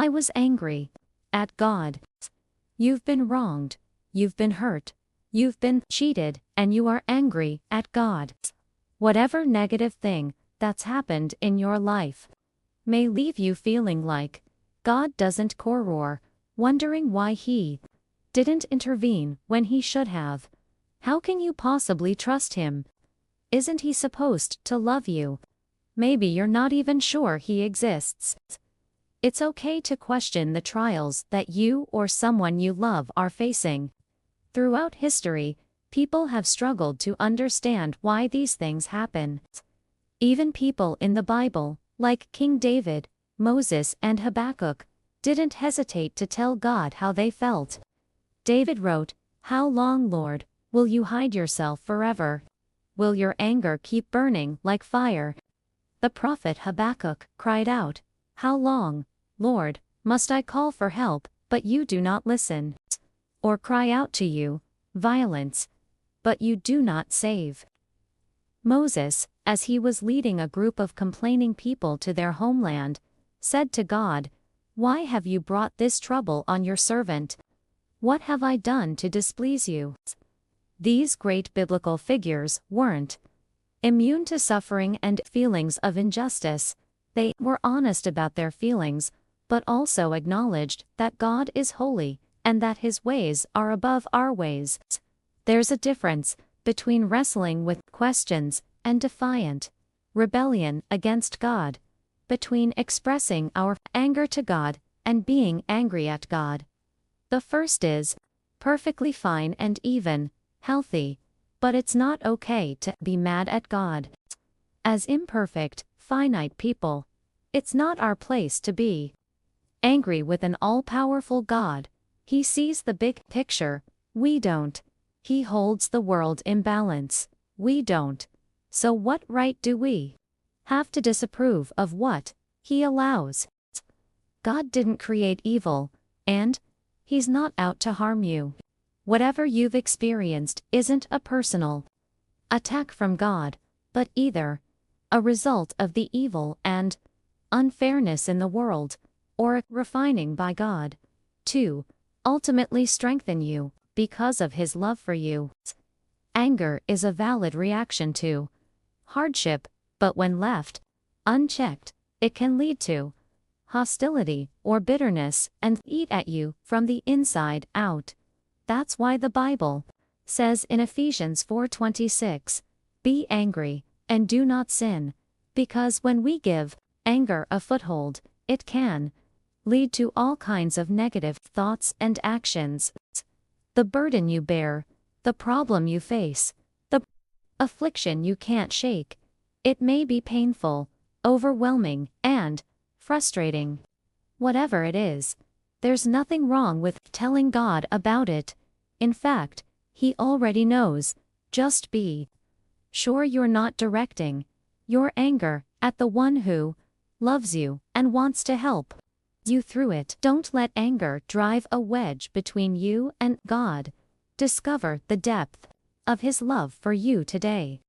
I was angry at God. You've been wronged. You've been hurt. You've been cheated, and you are angry at God. Whatever negative thing that's happened in your life may leave you feeling like God doesn't roar, wondering why He didn't intervene when He should have. How can you possibly trust Him? Isn't He supposed to love you? Maybe you're not even sure He exists. It's okay to question the trials that you or someone you love are facing. Throughout history, people have struggled to understand why these things happen. Even people in the Bible, like King David, Moses, and Habakkuk, didn't hesitate to tell God how they felt. David wrote, "How long, Lord, will you hide yourself forever? Will your anger keep burning like fire?" The prophet Habakkuk cried out, "How long, Lord, must I call for help, but you do not listen? Or cry out to you, violence, but you do not save?" Moses, as he was leading a group of complaining people to their homeland, said to God, "Why have you brought this trouble on your servant? What have I done to displease you?" These great biblical figures weren't immune to suffering and feelings of injustice. They were honest about their feelings, but also acknowledged that God is holy and that His ways are above our ways. There's a difference between wrestling with questions and defiant rebellion against God, between expressing our anger to God and being angry at God. The first is perfectly fine and even healthy, but it's not okay to be mad at God. As imperfect, finite people, it's not our place to be angry with an all-powerful God. He sees the big picture, we don't. He holds the world in balance, we don't. So what right do we have to disapprove of what He allows? God didn't create evil, and He's not out to harm you. Whatever you've experienced isn't a personal attack from God, but either a result of the evil and unfairness in the world, or a refining by God to ultimately strengthen you because of His love for you. Anger is a valid reaction to hardship, but when left unchecked, it can lead to hostility or bitterness and eat at you from the inside out. That's why the Bible says in Ephesians 4:26, "Be angry, and do not sin," because when we give anger a foothold, it can lead to all kinds of negative thoughts and actions. The burden you bear, the problem you face, the affliction you can't shake, it may be painful, overwhelming, and frustrating. Whatever it is, there's nothing wrong with telling God about it. In fact, He already knows. Just be sure you're not directing your anger at the one who loves you and wants to help you through it. Don't let anger drive a wedge between you and God. Discover the depth of His love for you today.